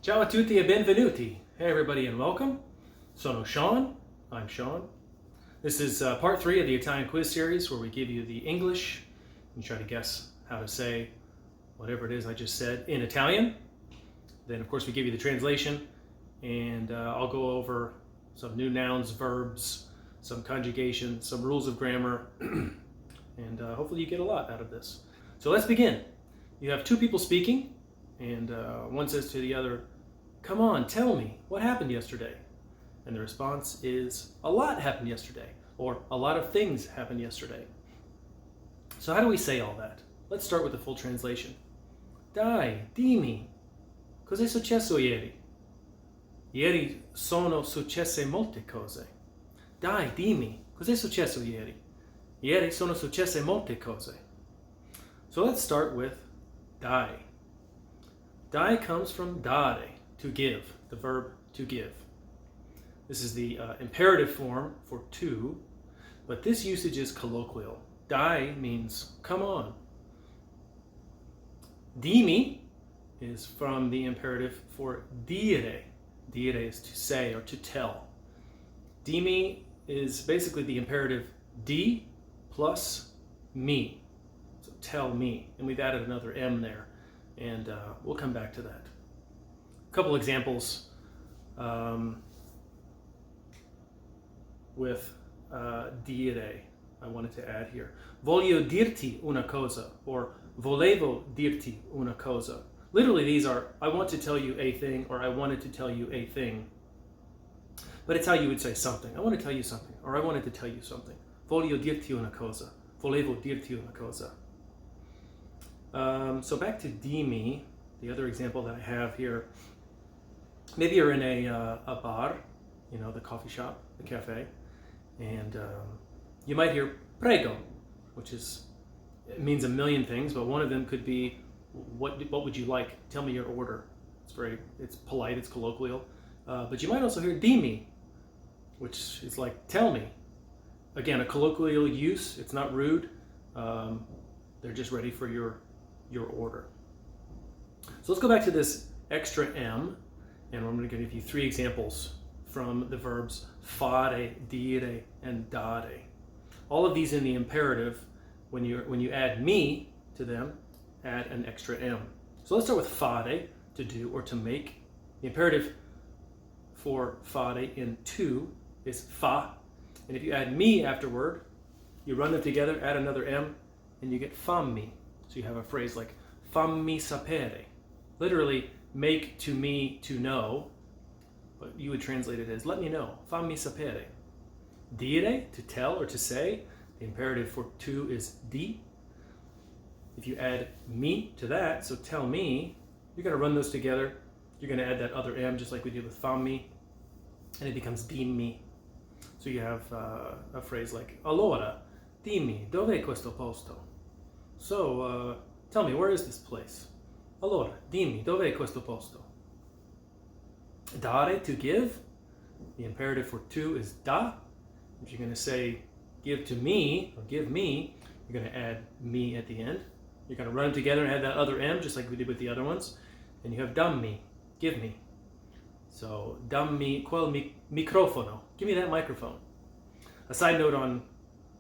Ciao a tutti e benvenuti. Hey everybody and welcome. Sono Sean. I'm Sean. This is part 3 of the Italian quiz series where we give you the English and try to guess how to say whatever it is I just said in Italian. Then of course we give you the translation and I'll go over some new nouns, verbs, some conjugation, some rules of grammar, and hopefully you get a lot out of this. So let's begin. You have two people speaking and one says to the other, "Come on, tell me, what happened yesterday?" And the response is, "A lot happened yesterday," or "A lot of things happened yesterday." So how do we say all that? Let's start with the full translation. Dai, dimmi, cos'è successo ieri? Ieri sono successe molte cose. Dai, dimmi, cos'è successo ieri? Ieri sono successe molte cose. So let's start with dai. Dai comes from dare, to give, the verb to give. This is the imperative form for to, but this usage is colloquial. Dai means come on. Dimmi is from the imperative for dire. Dire is to say or to tell. Dimmi is basically the imperative di plus me. So tell me. And we've added another M there. And we'll come back to that. A couple examples with dire I wanted to add here. Voglio dirti una cosa, or volevo dirti una cosa. Literally these are, I want to tell you a thing, or I wanted to tell you a thing. But it's how you would say something. I want to tell you something, or I wanted to tell you something. Voglio dirti una cosa. Volevo dirti una cosa. So back to dimmi, the other example that I have here. Maybe you're in a bar, you know, the coffee shop, the cafe, and you might hear prego, which is, it means a million things, but one of them could be, what would you like? Tell me your order. It's polite, it's colloquial. But you might also hear dimmi, which is like, tell me. Again, a colloquial use, it's not rude. They're just ready for your order. So let's go back to this extra M, and I'm going to give you 3 examples from the verbs fare, dire, and dare. All of these in the imperative, when you add me to them, add an extra M. So let's start with fare, to do or to make. The imperative for fare in to is fa, and if you add me afterward, you run them together, add another M, and you get fammi. So you have a phrase like fammi sapere, literally make to me to know, but you would translate it as let me know, fammi sapere. Dire, to tell or to say, the imperative for to is di. If you add me to that, so tell me, you're going to run those together, you're going to add that other M just like we did with fammi, and it becomes dimmi. So you have a phrase like allora, dimmi, dov'è questo posto? So, tell me, where is this place? Allora, dimmi, dov'è questo posto? Dare, to give. The imperative for to is da. If you're going to say give to me, or give me, you're going to add me at the end. You're going to run them together and add that other M, just like we did with the other ones. And you have dammi, give me. So, dammi quel microfono. Give me that microphone. A side note on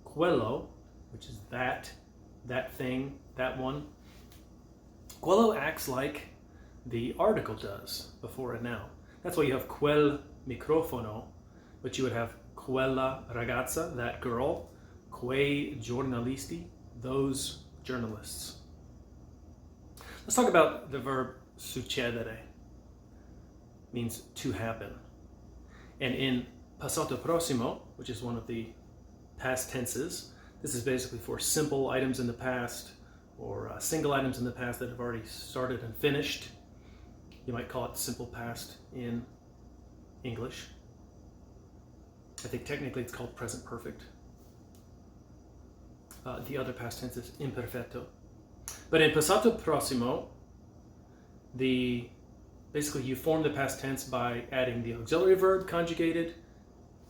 quello, which is that thing, that one. Quello acts like the article does before a noun. That's why you have quel microfono, but you would have quella ragazza, that girl, quei giornalisti, those journalists. Let's talk about the verb succedere. Means to happen. And in passato prossimo, which is one of the past tenses, this is basically for simple items in the past or single items in the past that have already started and finished. You might call it simple past in English. I think technically it's called present perfect. The other past tense is imperfetto. But in passato prossimo, basically you form the past tense by adding the auxiliary verb conjugated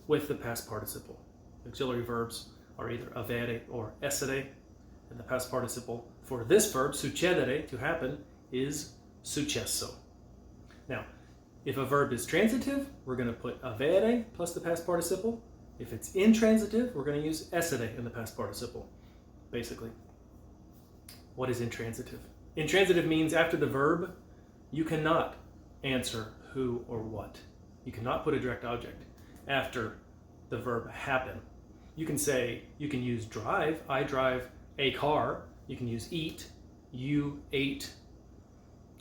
with the past participle. Auxiliary verbs are either avere or essere, and the past participle for this verb, succedere, to happen, is successo. Now, If a verb is transitive, we're going to put avere plus the past participle. If it's intransitive, we're going to use essere in the past participle, basically. What is intransitive? Intransitive means after the verb, you cannot answer who or what. You cannot put a direct object after the verb happen. You can say, you can use drive, I drive a car. You can use eat, you ate,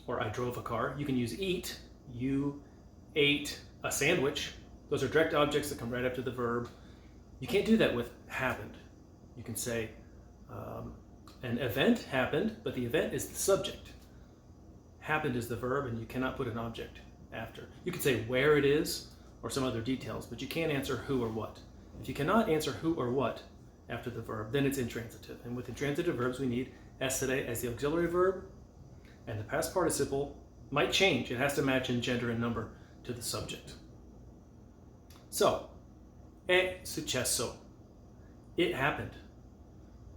or I drove a car. You can use eat, you ate a sandwich. Those are direct objects that come right after the verb. You can't do that with happened. You can say an event happened, but the event is the subject. Happened is the verb, and you cannot put an object after. You could say where it is or some other details, but you can't answer who or what. If you cannot answer who or what after the verb, then it's intransitive. And with intransitive verbs, we need essere as the auxiliary verb, and the past participle might change. It has to match in gender and number to the subject. So, è successo. It happened.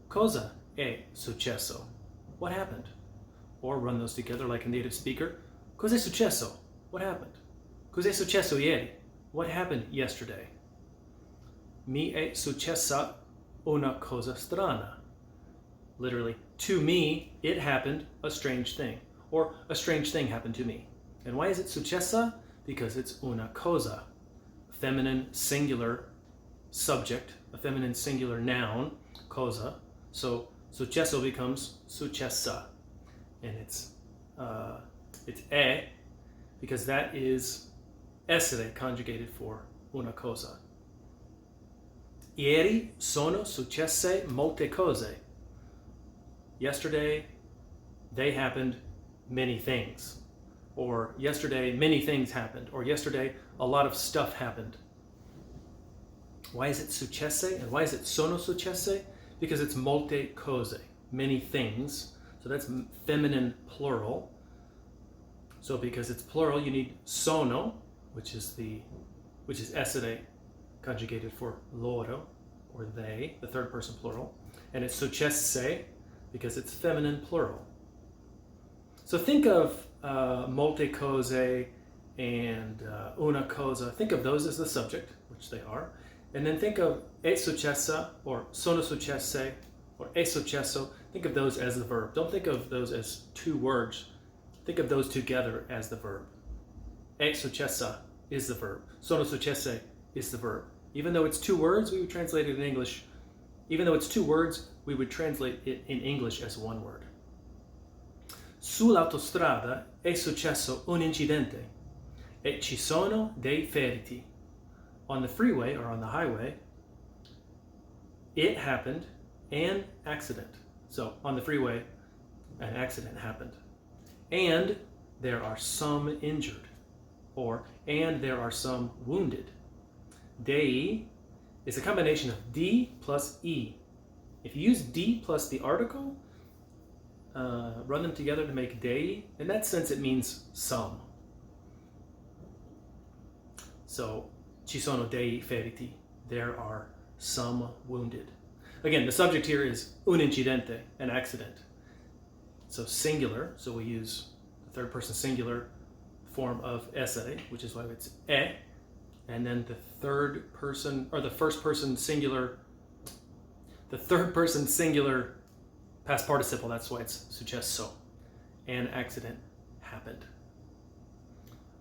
Cosa è successo? What happened? Or run those together like a native speaker. Cos'è successo? What happened? Cos'è successo ieri? What happened yesterday? Mi è successa una cosa strana. Literally, to me, it happened a strange thing. Or a strange thing happened to me. And why is it successa? Because it's una cosa. Feminine singular subject, a feminine singular noun, cosa. So successo becomes successa. And it's e because that is essere conjugated for una cosa. Ieri sono successe molte cose. Yesterday, they happened many things. Or yesterday, many things happened. Or yesterday, a lot of stuff happened. Why is it successe? And why is it sono successe? Because it's molte cose, many things. So that's feminine plural. So because it's plural, you need sono, which is essere conjugated for loro, or they, the third person plural. And it's successe because it's feminine plural. So think of molte cose and una cosa. Think of those as the subject, which they are. And then think of è successa or sono successe or è successo. Think of those as the verb. Don't think of those as two words. Think of those together as the verb. È successa is the verb. Sono successe is the verb. Even though it's two words, we would translate it in English. Even though it's two words, we would translate it in English as one word. Sull'autostrada è successo un incidente e ci sono dei feriti. On the freeway or on the highway, it happened, an accident. So on the freeway, an accident happened. And there are some injured, or and there are some wounded. Dei is a combination of D plus E. If you use D plus the article, run them together to make dei. In that sense, it means some. So, ci sono dei feriti. There are some wounded. Again, the subject here is un incidente, an accident. So singular, so we use the third person singular form of essere, which is why it's e, and then the third person, or the first person singular, the third person singular past participle, that's why it's successo. An accident happened.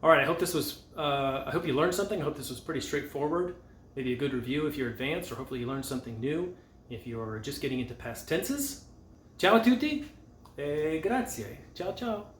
All right, I hope you learned something. I hope this was pretty straightforward. Maybe a good review if you're advanced, or hopefully you learned something new if you're just getting into past tenses. Ciao a tutti e grazie. Ciao ciao.